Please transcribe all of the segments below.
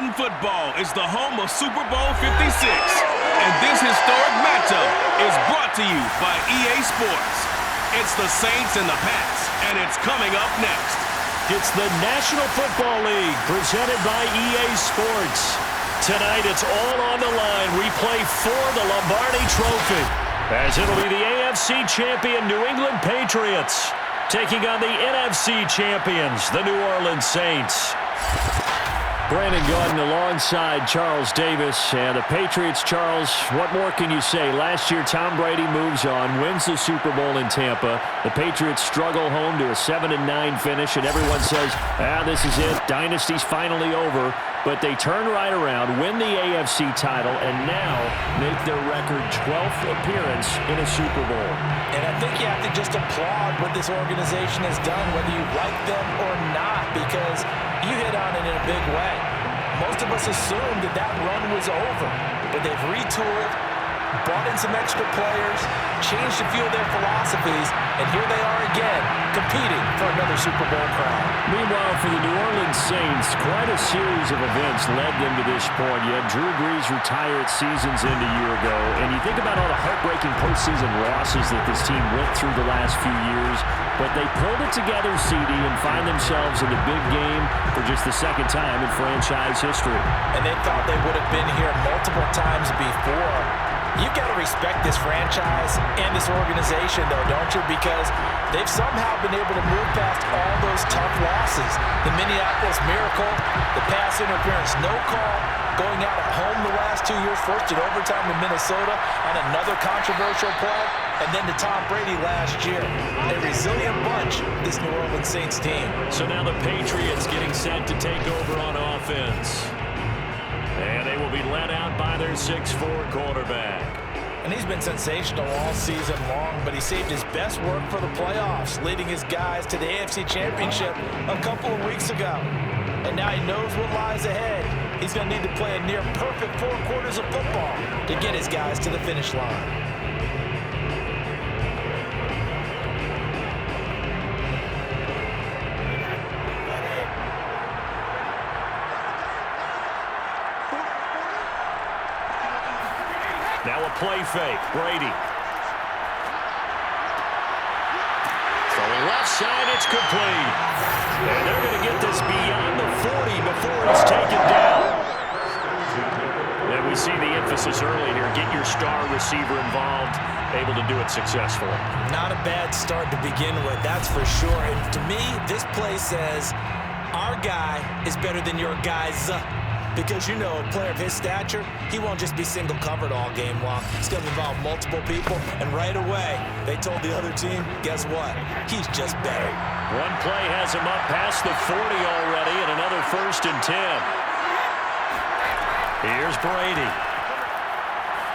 Madden football is the home of Super Bowl 56. And this historic matchup is brought to you by EA Sports. It's the Saints and the Pats, and it's coming up next. It's the National Football League presented by EA Sports. Tonight it's all on the line. We play for the Lombardi Trophy, as it'll be the AFC champion New England Patriots taking on the NFC champions, the New Orleans Saints. Brandon Gaudin alongside Charles Davis. And the Patriots, Charles, what more can you say? Last year, Tom Brady moves on, wins the Super Bowl in Tampa. The Patriots struggle home to a 7-9 finish, and everyone says, this is it. Dynasty's finally over. But they turn right around, win the AFC title, and now make their record 12th appearance in a Super Bowl. And I think you have to just applaud what this organization has done, whether you like them or not, because you hit on it in a big way. Most of us assumed that that run was over, but they've retooled, brought in some extra players, changed a few of their philosophies, and here they are again, competing for another Super Bowl crown. Meanwhile, for the New Orleans Saints, quite a series of events led them to this point. You had Drew Brees retired seasons end a year ago, and you think about all the heartbreaking postseason losses that this team went through the last few years, but they pulled it together, CD, and find themselves in the big game for just the second time in franchise history. And they thought they would have been here multiple times before. You've got to respect this franchise and this organization, though, don't you? Because they've somehow been able to move past all those tough losses. The Minneapolis Miracle, the pass interference no call, going out at home the last 2 years, forced in overtime in Minnesota on another controversial play, and then to Tom Brady last year. A resilient bunch, this New Orleans Saints team. So now the Patriots getting set to take over on offense. And they will be led out by their 6'4" quarterback. And he's been sensational all season long, but he saved his best work for the playoffs, leading his guys to the AFC Championship a couple of weeks ago. And now he knows what lies ahead. He's going to need to play a near-perfect 4 quarters of football to get his guys to the finish line. Now a play fake. Brady. From the left side, it's complete. And they're going to get this beyond the 40 before it's taken down. And we see the emphasis early here. Get your star receiver involved. Able to do it successfully. Not a bad start to begin with, that's for sure. And to me, this play says, our guy is better than your guy's. Because, you know, a player of his stature, he won't just be single covered all game long. It's going to involve multiple people, and right away, they told the other team, guess what? He's just better. One play has him up past the 40 already, and another 1st and 10. Here's Brady.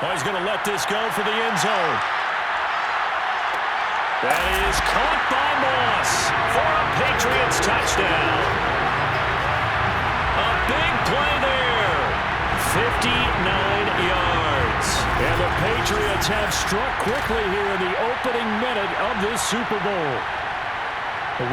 Oh, he's going to let this go for the end zone. That is caught by Moss for a Patriots touchdown. A big play there. 59 yards. And the Patriots have struck quickly here in the opening minute of this Super Bowl.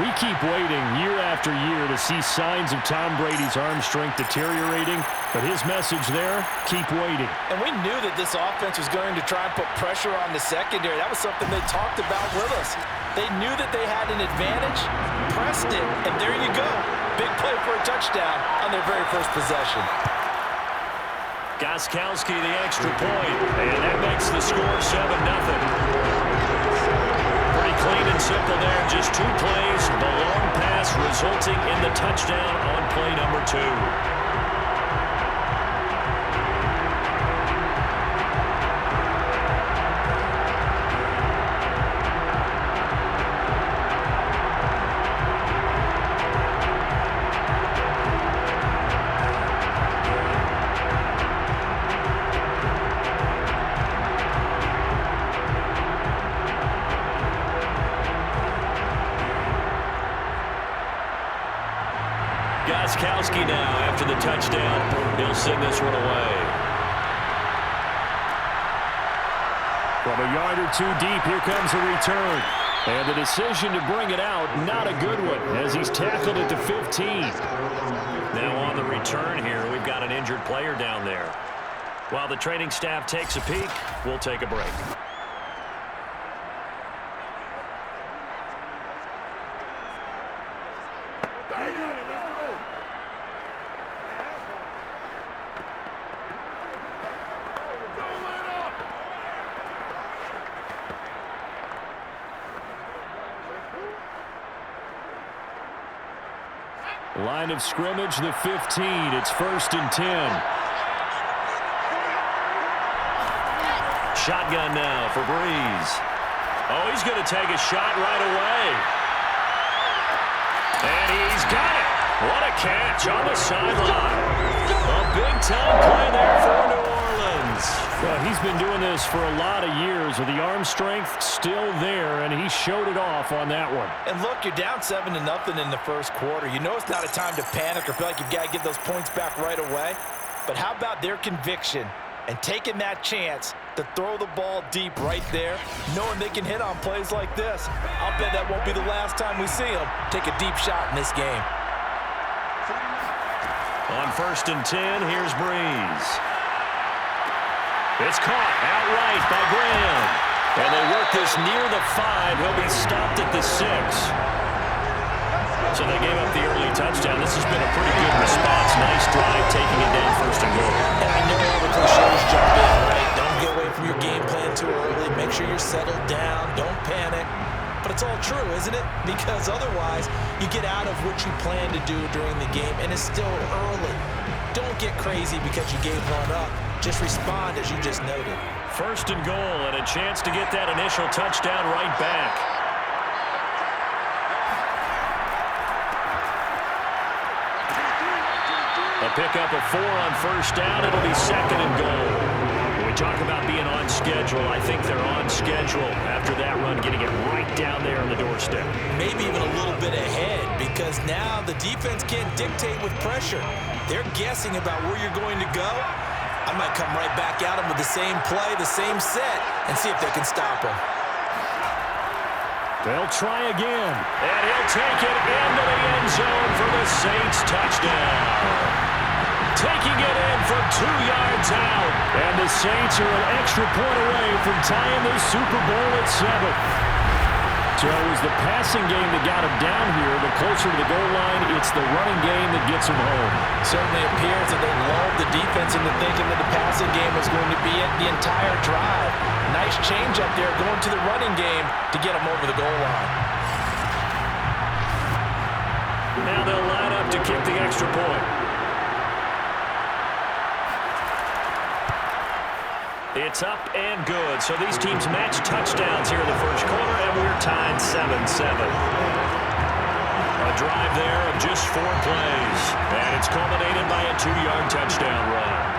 We keep waiting year after year to see signs of Tom Brady's arm strength deteriorating, but his message there, keep waiting. And we knew that this offense was going to try and put pressure on the secondary. That was something they talked about with us. They knew that they had an advantage, pressed it, and there you go. Big play for a touchdown on their very first possession. Gostkowski the extra point, and that makes the score 7-0. Pretty clean and simple there, just 2 plays, the long pass resulting in the touchdown on play number 2. Gostkowski now, after the touchdown, he'll send this one away. From a yard or 2 deep, here comes a return. And the decision to bring it out, not a good one, as he's tackled at the 15. Now on the return here, we've got an injured player down there. While the training staff takes a peek, we'll take a break. Line of scrimmage, the 15. It's 1st and 10. Shotgun now for Brees. Oh, he's going to take a shot right away. And he's got it. What a catch on the sideline. A big-time play there for New Orleans. Well, he's been doing this for a lot of years with the arm strength still there, and he showed it off on that one. And look, you're down 7-0 in the first quarter. You know it's not a time to panic or feel like you've got to get those points back right away. But how about their conviction and taking that chance to throw the ball deep right there, knowing they can hit on plays like this? I'll bet that won't be the last time we see them take a deep shot in this game. On 1st and 10, here's Brees. It's caught outright by Graham. And they work this near the 5. He'll be stopped at the 6. So they gave up the early touchdown. This has been a pretty good response. Nice drive, taking it down 1st and goal. And I know all the cliches jump in, right? Don't get away from your game plan too early. Make sure you're settled down. Don't panic. But it's all true, isn't it? Because otherwise, you get out of what you plan to do during the game, and it's still early. Don't get crazy because you gave one up. Just respond as you just noted. 1st and goal, and a chance to get that initial touchdown right back. A pickup of 4 on 1st down. It'll be 2nd and goal. When we talk about being on schedule, I think they're on schedule after that run, getting it right down there on the doorstep. Maybe even a little bit ahead, because now the defense can't dictate with pressure. They're guessing about where you're going to go. I might come right back at him with the same play, the same set, and see if they can stop him. They'll try again, and he'll take it into the end zone for the Saints touchdown. Taking it in from 2 yards out, and the Saints are an extra point away from tying the Super Bowl at 7. So it was the passing game that got him down here, but closer to the goal line, it's the running game that gets him home. Certainly appears that they lulled the defense into thinking that the passing game was going to be it the entire drive. Nice change up there going to the running game to get him over the goal line. Now they'll line up to kick the extra point. It's up and good. So these teams match touchdowns here in the first quarter, and we're tied 7-7. A drive there of just 4 plays, and it's culminated by a 2-yard touchdown run.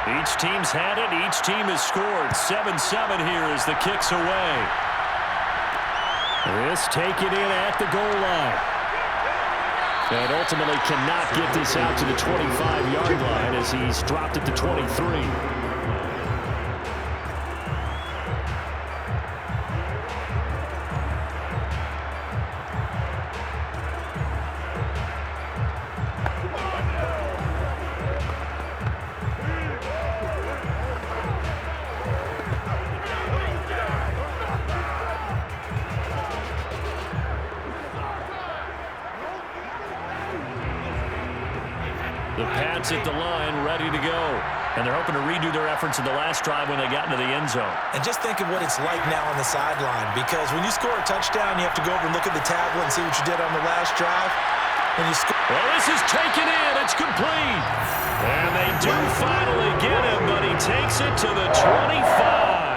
Each team's had it. Each team has scored. 7-7 here as the kick's away. This taken in at the goal line. And ultimately cannot get this out to the 25-yard line as he's dropped it to 23. The Pats at the line, ready to go. And they're hoping to redo their efforts in the last drive when they got into the end zone. And just think of what it's like now on the sideline, because when you score a touchdown, you have to go over and look at the tablet and see what you did on the last drive. When you score... Well, this is taken in. It's complete. And they do finally get him, but he takes it to the 25.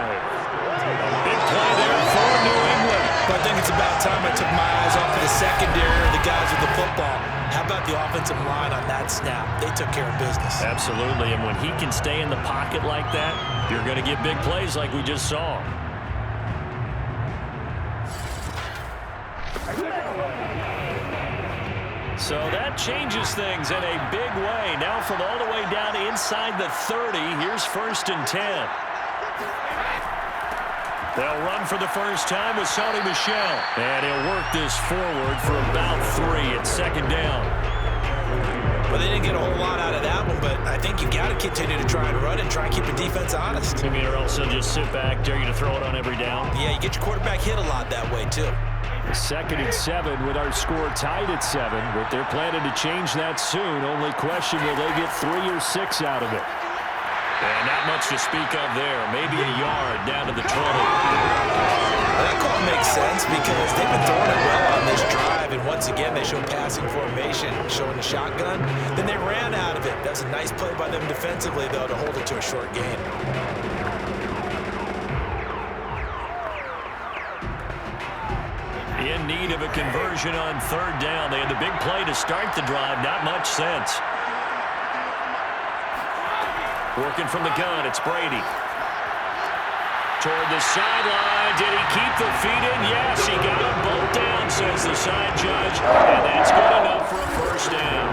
A big play there for New England. Well, I think it's about time I took my eyes off of the secondary or the guys with the football. How about the offensive line on that snap? They took care of business. Absolutely, and when he can stay in the pocket like that, you're going to get big plays like we just saw. So that changes things in a big way. Now from all the way down inside the 30, here's 1st and 10. They'll run for the first time with Sony Michel. And he'll work this forward for about 3 at 2nd down. Well, they didn't get a whole lot out of that one, but I think you've got to continue to try and run and try and keep the defense honest. I mean, or else they'll just sit back, dare you to throw it on every down. Yeah, you get your quarterback hit a lot that way, too. 2nd and 7 with our score tied at 7, but they're planning to change that soon. Only question, will they get 3 or 6 out of it? And not much to speak of there. Maybe a yard down to the 20. That call makes sense because they've been throwing it well on this drive, and once again they showed passing formation, showing the shotgun. Then they ran out of it. That was a nice play by them defensively, though, to hold it to a short gain. In need of a conversion on 3rd down. They had the big play to start the drive. Not much sense. Working from the gun, it's Brady. Toward the sideline. Did he keep the feet in? Yes, he got them both down, says the side judge. And that's good enough for a 1st down.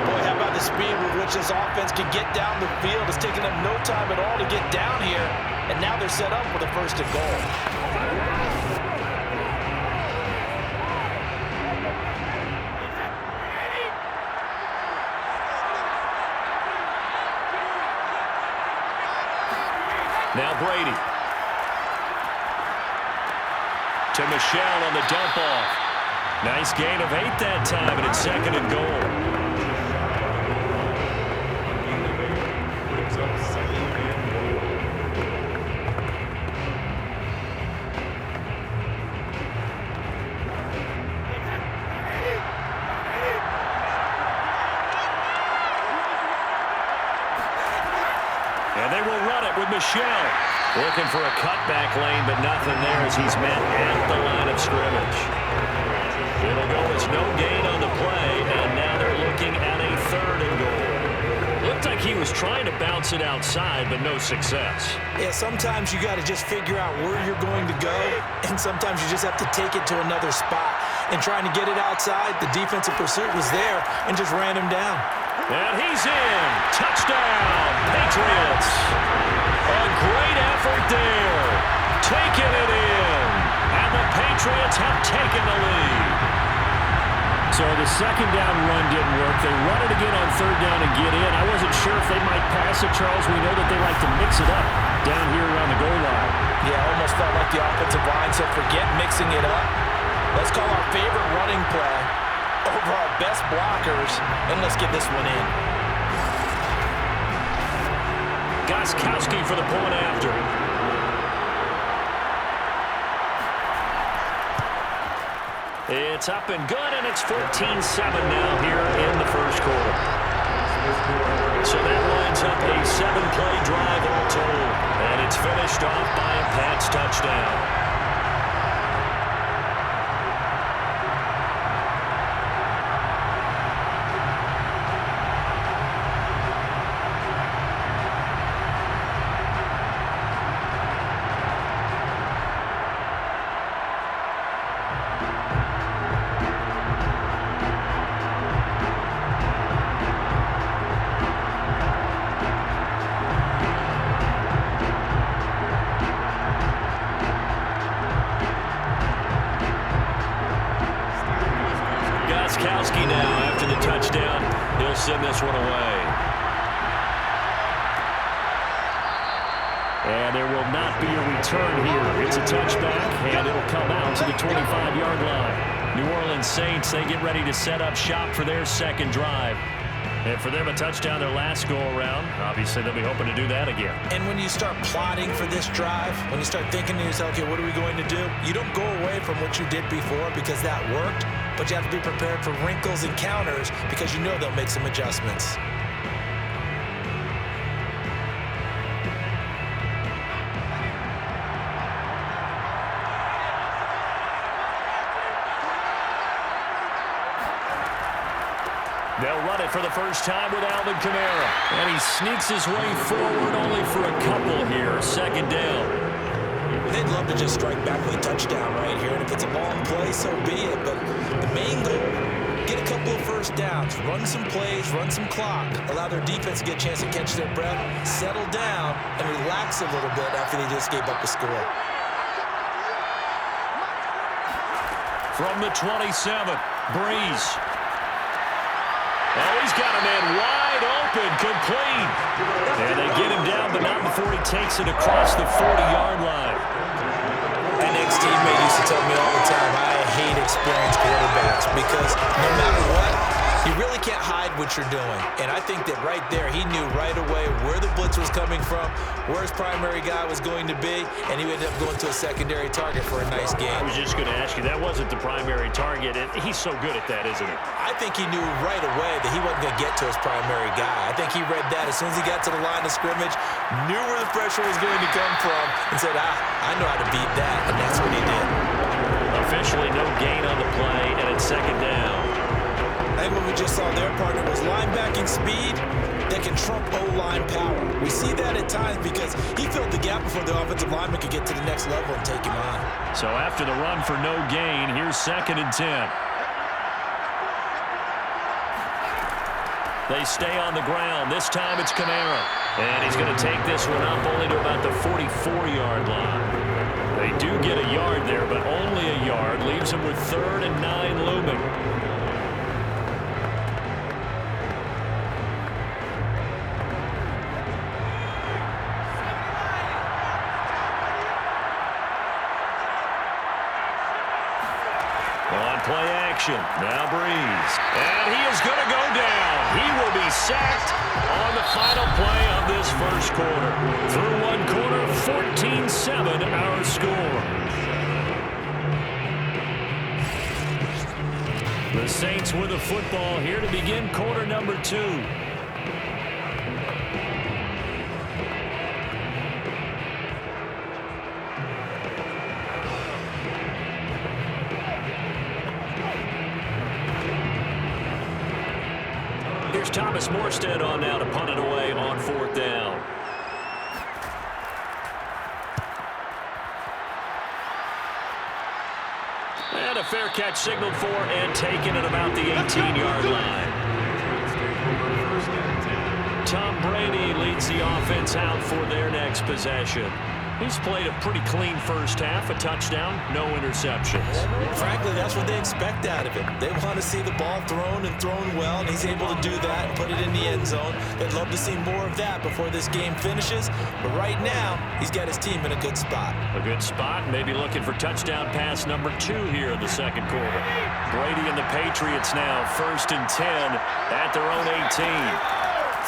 Boy, how about the speed with which this offense can get down the field? It's taken them no time at all to get down here. And now they're set up with a 1st and goal. Now Brady. To Michel on the dump off. Nice gain of 8 that time, and it's 2nd and goal. And they will run it with Michel. Looking for a cutback lane, but nothing there as he's met at the line of scrimmage. It'll go as no gain on the play, and now they're looking at a 3rd and goal. Looked like he was trying to bounce it outside, but no success. Yeah, sometimes you got to just figure out where you're going to go, and sometimes you just have to take it to another spot. And trying to get it outside, the defensive pursuit was there and just ran him down. And he's in. Touchdown, Patriots. A great effort there. Taking it in. And the Patriots have taken the lead. So the 2nd down run didn't work. They run it again on 3rd down and get in. I wasn't sure if they might pass it, Charles. We know that they like to mix it up down here around the goal line. Yeah, almost felt like the offensive line said, forget mixing it up. Let's call our favorite running play over our best blockers, and let's get this one in. Gostkowski for the point after. It's up and good, and it's 14-7 now here in the 1st quarter. So that lines up a 7-play drive all told, and it's finished off by a Pats touchdown. Gostkowski now, after the touchdown, he'll send this one away. And there will not be a return here. It's a touchback, and it'll come out to the 25-yard line. New Orleans Saints, they get ready to set up shop for their 2nd drive. And for them, a touchdown their last go-around. Obviously, they'll be hoping to do that again. And when you start plotting for this drive, when you start thinking to yourself, okay, what are we going to do? You don't go away from what you did before because that worked, but you have to be prepared for wrinkles and counters because you know they'll make some adjustments. They'll run it for the first time with Alvin Kamara. And he sneaks his way forward only for a couple here. Second down. They'd love to just strike back with a touchdown right here. And if it's a ball in play, so be it. But the main goal, get a couple of first downs, run some plays, run some clock, allow their defense to get a chance to catch their breath, settle down, and relax a little bit after they just gave up a score. From the 27, Brees. Oh, he's got a man wide open, complete. And they get him down, but not before he takes it across the 40-yard line. My next teammate used to tell me all the time, I hate experienced quarterbacks because no matter what, you really can't hide what you're doing. And I think that right there, he knew right away where the blitz was coming from, where his primary guy was going to be, and he ended up going to a secondary target for a nice game. I was just going to ask you, that wasn't the primary target, and he's so good at that, isn't he? I think he knew right away that he wasn't going to get to his primary guy. I think he read that as soon as he got to the line of scrimmage, knew where the pressure was going to come from, and said, I know how to beat that, and that's what he did. Officially no gain on the play, and it's second down. I think what we just saw their partner was linebacking speed that can trump O-line power. We see that at times because he filled the gap before the offensive lineman could get to the next level and take him on. So after the run for no gain, here's 2nd and 10. They stay on the ground. This time it's Kamara. And he's going to take this one up only to about the 44-yard line. They do get a yard there, but only a yard. Leaves them with 3rd and 9 looming. Play action. Now Brees. And he is going to go down. He will be sacked on the final play of this first quarter. Through one quarter, 14-7 our score. The Saints with the football here to begin quarter number 2. Here's Thomas Morstead on now to punt it away on 4th down. And a fair catch signaled for and taken at about the 18-yard line. Tom Brady leads the offense out for their next possession. He's played a pretty clean first half, a touchdown, no interceptions. Frankly, that's what they expect out of him. They want to see the ball thrown and thrown well, and he's able to do that and put it in the end zone. They'd love to see more of that before this game finishes, but right now, he's got his team in a good spot. A good spot, maybe looking for touchdown pass number 2 here in the second quarter. Brady and the Patriots now 1st and 10 at their own 18.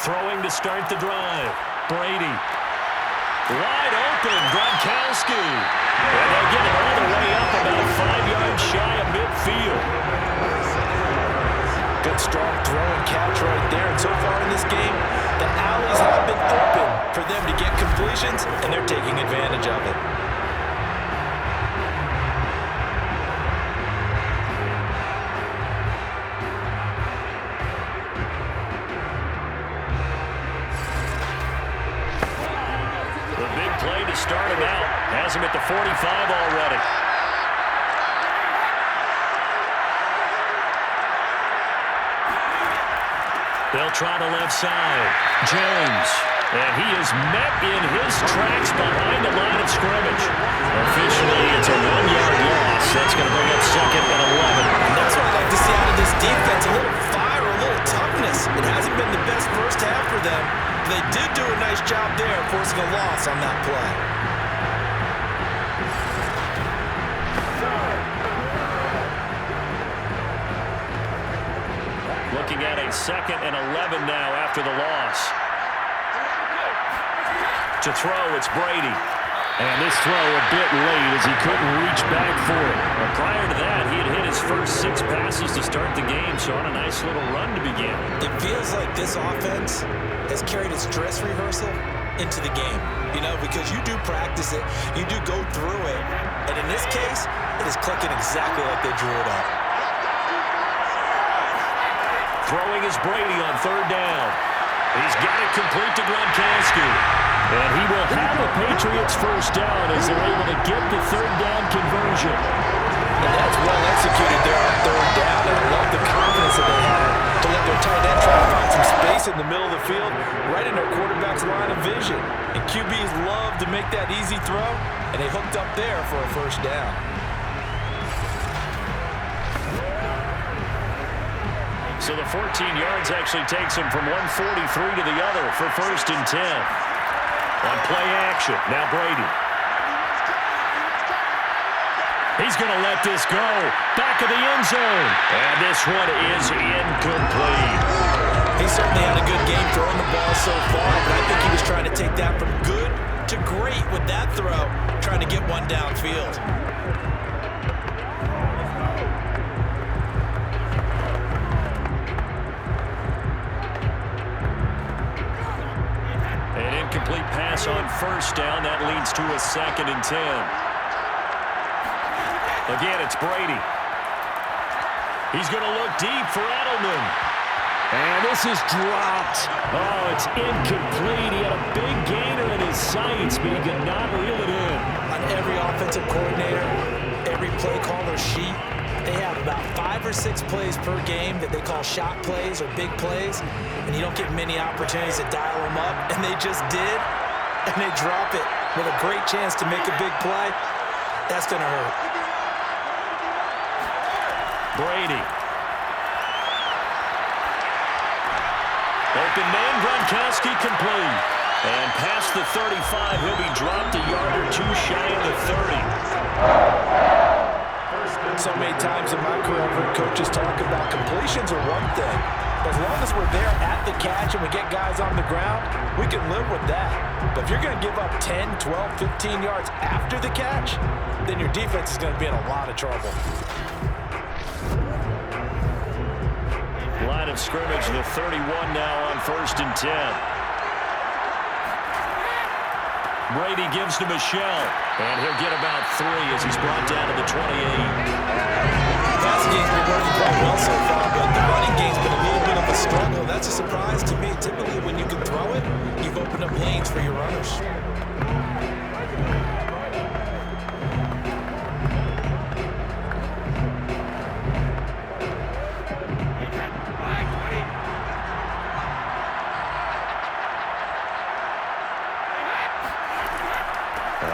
Throwing to start the drive. Brady. Wide open, Gronkowski. And they'll get it all the way up about 5 yards shy of midfield. Good strong throw and catch right there. And so far in this game, the alleys have been open for them to get completions, and they're taking advantage of it. Start him out. Has him at the 45 already. They'll try the left side. James. And he is met in his tracks behind the line of scrimmage. Officially, it's a 1-yard loss. That's going to bring up 2nd and 11. And that's what I like to see out of this defense. A little fire, a little toughness. It hasn't been the best first half for them. They did do a nice job there forcing a loss on that play. Looking at a 2nd and 11 now after the loss. To throw, it's Brady. And this throw a bit late as he couldn't reach back for it. But prior to that, he had hit his first 6 passes to start the game, so on a nice little run to begin. It feels like this offense has carried its dress rehearsal into the game. You know, because you do practice it, you do go through it, and in this case, it is clicking exactly like they drew it up. Throwing is Brady on third down. He's got it complete to Gronkowski. And he will have a Patriots first down as they're able to get the third down conversion. And that's well executed there on third down. And I love the confidence that they had to let their tight end try to find some space in the middle of the field, right in their quarterback's line of vision. And QBs love to make that easy throw, and they hooked up there for a first down. So the 14 yards actually takes him from 143 to the other for 1st and 10. On play action, now Brady. He's going to let this go. Back of the end zone. And this one is incomplete. He certainly had a good game throwing the ball so far, but I think he was trying to take that from good to great with that throw, trying to get one downfield. An incomplete pass on first down. That leads to a 2nd and 10. Again, it's Brady. He's going to look deep for Edelman. And this is dropped. Oh, it's incomplete. He had a big gainer in his sights, but he could not reel it in. On every offensive coordinator, every play caller sheet, they have about 5 or 6 plays per game that they call shot plays or big plays, and you don't get many opportunities to dial them up, and they just did, and they drop it with a great chance to make a big play. That's going to hurt. Brady. Open man, Gronkowski complete. And past the 35, he'll be dropped a yard or 2 shy of the 30. So many times in my career, I've heard coaches talk about completions are one thing. But as long as we're there at the catch and we get guys on the ground, we can live with that. But if you're going to give up 10, 12, 15 yards after the catch, then your defense is going to be in a lot of trouble. Line of scrimmage, the 31 now on 1st and 10. Brady gives to Michelle, and he'll get about 3 as he's brought down to the 28. Passing game's been working quite well so far, but the running game's been a little bit of a struggle. That's a surprise to me. Typically, when you can throw it, you've opened up lanes for your runners.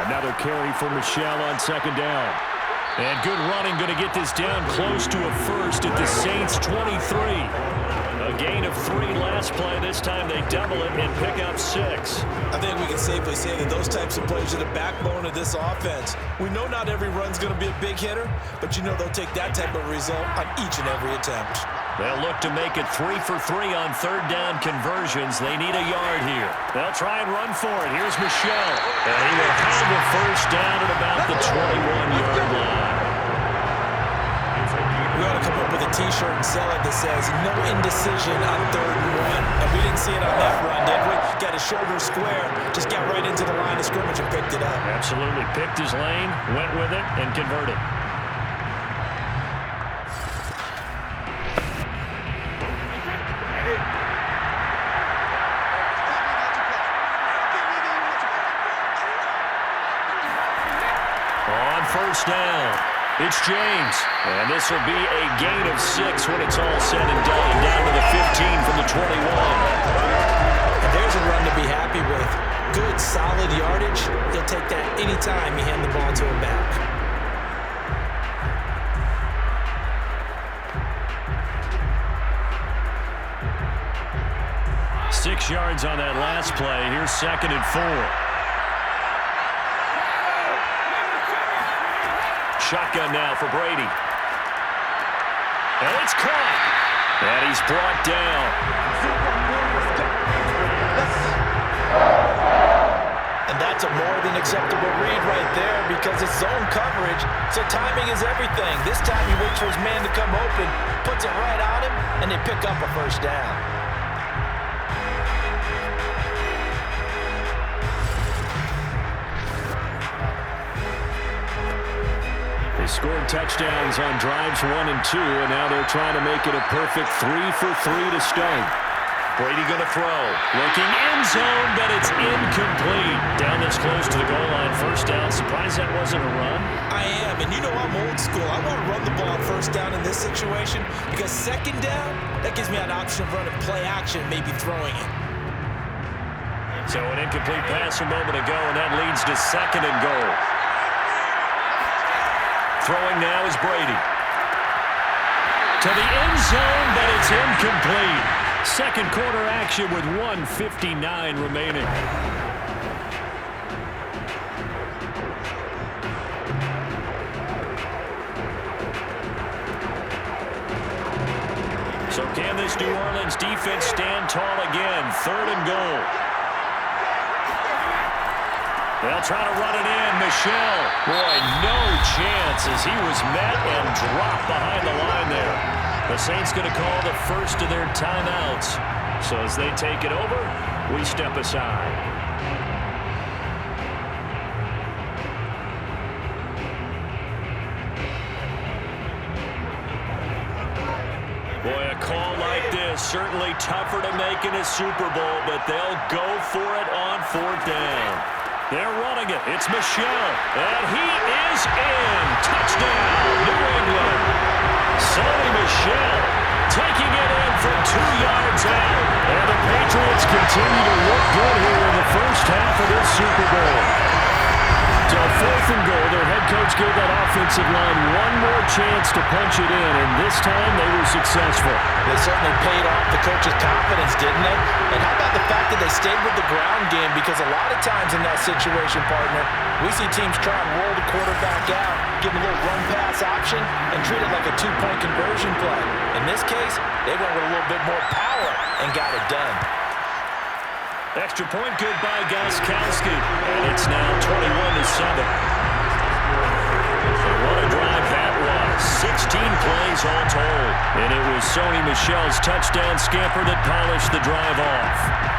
Another carry for Michelle on 2nd down. And good running, going to get this down close to a first at the Saints 23. A gain of 3 last play. This time they double it and pick up 6. I think we can safely say that those types of plays are the backbone of this offense. We know not every run's going to be a big hitter, but you know they'll take that type of result on each and every attempt. They'll look to make it 3 for 3 on 3rd down conversions. They need a yard here. They'll try and run for it. Here's Michelle. And he will have the first down at about the 21-yard line. We ought to come up with a T-shirt and sell it that says, no indecision on 3rd and 1. And we didn't see it on that run, did we? Got his shoulder square, just got right into the line of scrimmage and picked it up. Absolutely. Picked his lane, went with it, and converted. On 1st down, it's James. And this will be a gain of 6 when it's all said and done. Down to the 15 from the 21. And there's a run to be happy with. Good, solid yardage. He'll take that anytime you hand the ball to him back. Six yards on that last play. Here's 2nd and 4. Shotgun now for Brady. And it's caught. And he's brought down. And that's a more than acceptable read right there because it's zone coverage, so timing is everything. This time he waits for his man to come open, puts it right on him, and they pick up a first down. scored touchdowns on drives 1 and 2, and now they're trying to make it a perfect 3 for 3 to start. Brady going to throw. Looking end zone, but it's incomplete. Down this close to the goal line. First down. Surprised that wasn't a run? I am, and you know I'm old school. I want to run the ball on first down in this situation because second down, that gives me an option of running play action, maybe throwing it. So an incomplete pass a moment ago, and that leads to second and goal. Throwing now is Brady. To the end zone, but it's incomplete. Second quarter action with 1:59 remaining. So can this New Orleans defense stand tall again? Third and goal. They'll try to run it in. Michel. Boy, no chance as he was met and dropped behind the line there. The Saints going to call the first of their timeouts. So as they take it over, we step aside. Boy, a call like this, certainly tougher to make in a Super Bowl, but they'll go for it on fourth down. They're running it. It's Michel, and he is in. Touchdown, New England. Sonny Michel taking it in from 2 yards out. And the Patriots continue to look good here in the first half of this Super Bowl. So fourth and goal, their head coach gave that offensive line one more chance to punch it in, and this time they were successful. They certainly paid off the coach's confidence, didn't they? And how about the fact that they stayed with the ground game? Because a lot of times in that situation, partner, we see teams try and roll the quarterback out, give him a little run-pass option, and treat it like a two-point conversion play. In this case, they went with a little bit more power and got it done. Extra point good by Gostkowski, and it's now 21-7. What a drive that was. 16 plays all told, and it was Sonny Michel's touchdown scamper that polished the drive off.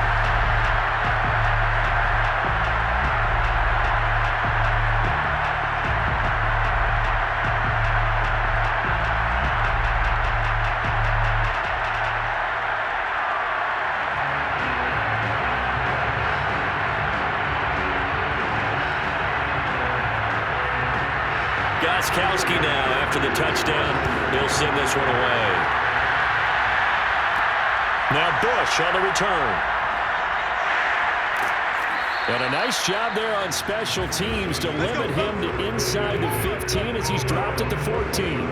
Gostkowski now after the touchdown. He'll send this one away. Now Bush on the return. And a nice job there on special teams to limit him to inside the 15 as he's dropped at the 14.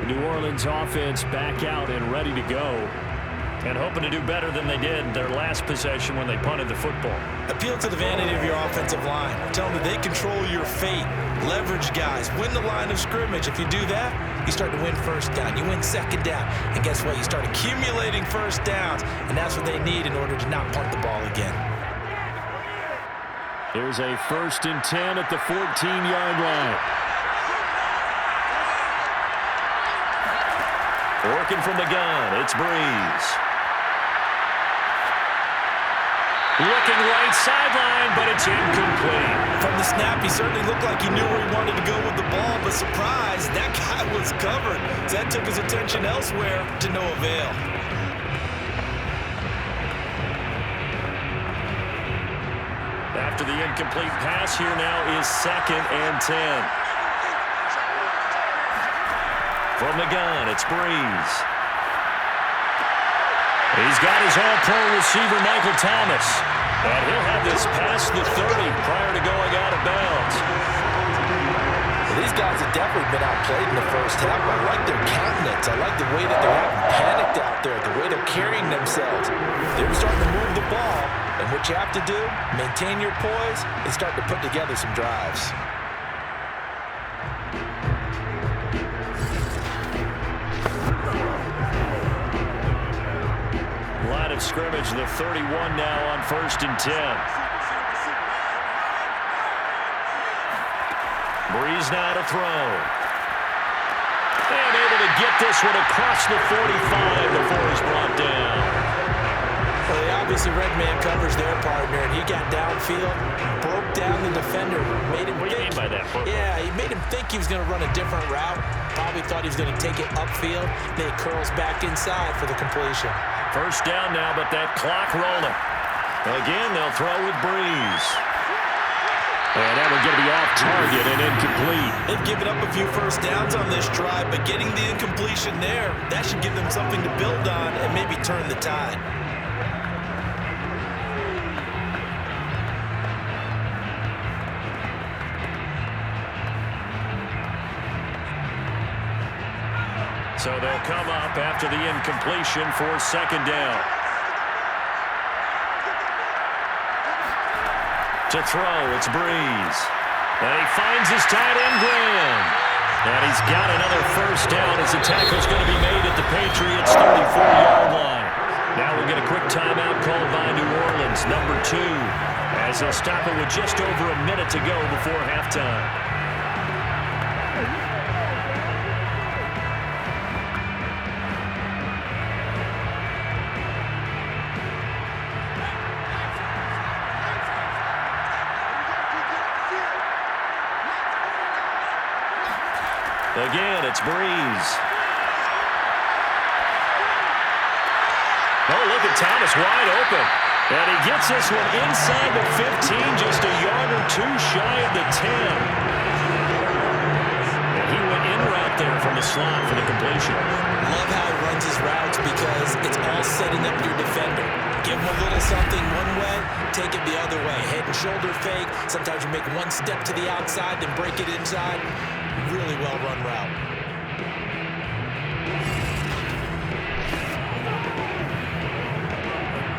The New Orleans offense back out and ready to go. And hoping to do better than they did their last possession when they punted the football. Appeal to the vanity of your offensive line. Tell them that they control your fate. Leverage guys. Win the line of scrimmage. If you do that, you start to win first down. You win second down. And guess what? You start accumulating first downs. And that's what they need in order to not punt the ball again. Here's a 1st and 10 at the 14-yard line. Working from the gun, it's Brees. Looking right sideline, but it's incomplete. From the snap, he certainly looked like he knew where he wanted to go with the ball, but surprise, that guy was covered. So that took his attention elsewhere to no avail. After the incomplete pass, here now is 2nd and 10. From the gun, it's Brees. He's got his all-pro receiver, Michael Thomas. And he'll have this past the 30 prior to going out of bounds. Well, these guys have definitely been outplayed in the first half. I like their countenance. I like the way that they're having panicked out there, the way they're carrying themselves. They're starting to move the ball. And what you have to do, maintain your poise and start to put together some drives. Line of scrimmage, the 31 now on 1st and 10. Brees now to throw. And able to get this one across the 45 before he's brought down. Well, they obviously red man covers their partner, and he got downfield, broke down the defender. Made him What do you mean by that, Purple? Yeah, he made him think he was going to run a different route. Probably thought he was going to take it upfield. Then he curls back inside for the completion. First down now, but that clock rolling. Again, they'll throw with Brees. And that one's going to be off target and incomplete. They've given up a few first downs on this drive, but getting the incompletion there, that should give them something to build on and maybe turn the tide. So they'll come up after the incompletion for second down. To throw, it's Brees. And he finds his tight end, Graham. And he's got another first down as the tackle's going to be made at the Patriots' 34-yard line. Now we'll get a quick timeout called by New Orleans, number 2, as they'll stop it with just over a minute to go before halftime. Again, it's Brees. Oh, look at Thomas wide open. And he gets this one inside the 15, just a yard or two shy of the 10. And he went in route there from the slot for the completion. Love how he runs his routes because it's all setting up your defender. Give him a little something one way, take it the other way. Head and shoulder fake. Sometimes you make one step to the outside, then break it inside. Really well-run route.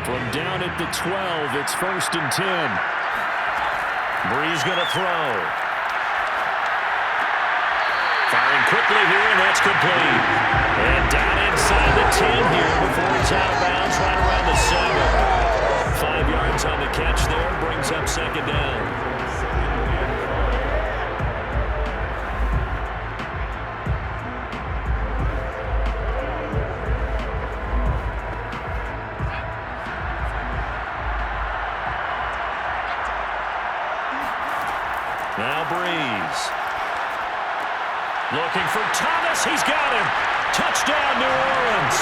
From down at the 12, it's 1st and 10. Brees going to throw. Firing quickly here, and that's complete. And down inside the 10 here before it's out of bounds, right around the 7. 5 yards on the catch there, brings up second down. Now Brees. Looking for Thomas. He's got him. Touchdown, New Orleans.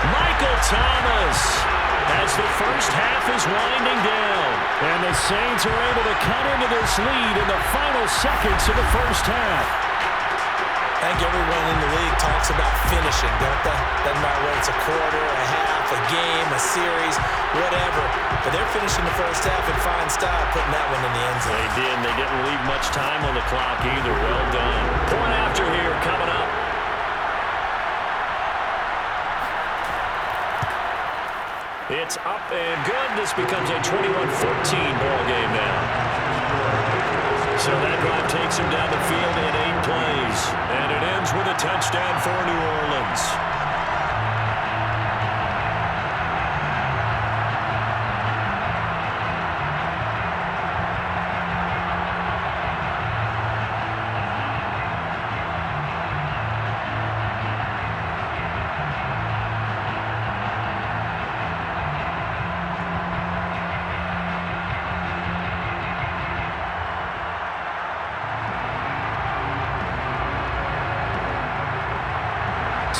Michael Thomas as the first half is winding down. And the Saints are able to cut into this lead in the final seconds of the first half. I think everyone in the league talks about finishing, don't they? Doesn't matter whether it's a quarter, a half, a game, a series, whatever. But they're finishing the first half in fine style, putting that one in the end zone. They did. They didn't leave much time on the clock either. Well done. Point after here coming up. It's up and good. This becomes a 21-14 ball game now. So that drive takes him down the field in 8 plays. And it ends with a touchdown for New Orleans.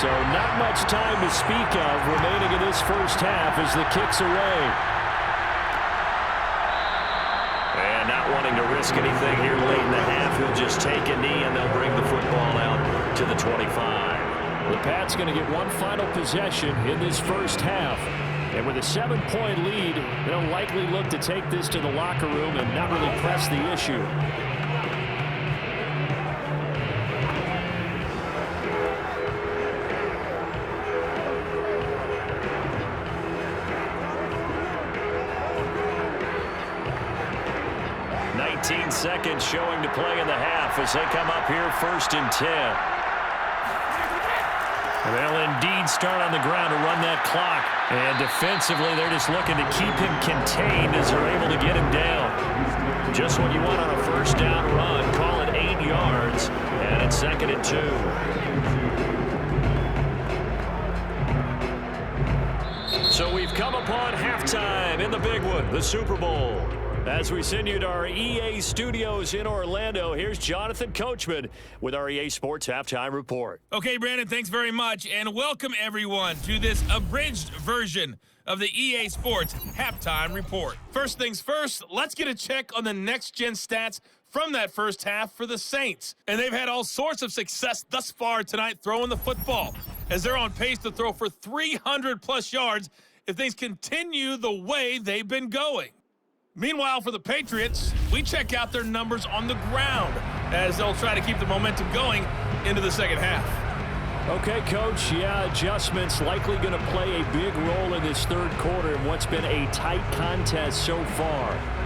So not much time to speak of remaining in this first half as the kick's away. And not wanting to risk anything here late in the half, he'll just take a knee and they'll bring the football out to the 25. The Pats going to get one final possession in this first half. And with a 7-point lead, they'll likely look to take this to the locker room and not really press the issue. Seconds showing to play in the half as they come up here 1st and 10. They'll indeed start on the ground to run that clock. And defensively, they're just looking to keep him contained as they're able to get him down. Just what you want on a first down run. Call it 8 yards. And it's 2nd and 2. So we've come upon halftime in the big one, the Super Bowl. As we send you to our EA studios in Orlando, here's Jonathan Coachman with our EA Sports Halftime Report. Okay, Brandon, thanks very much, and welcome everyone to this abridged version of the EA Sports Halftime Report. First things first, let's get a check on the next-gen stats from that first half for the Saints. And they've had all sorts of success thus far tonight throwing the football, as they're on pace to throw for 300-plus yards if things continue the way they've been going. Meanwhile, for the Patriots, we check out their numbers on the ground as they'll try to keep the momentum going into the second half. Okay, Coach, adjustments likely going to play a big role in this third quarter in what's been a tight contest so far.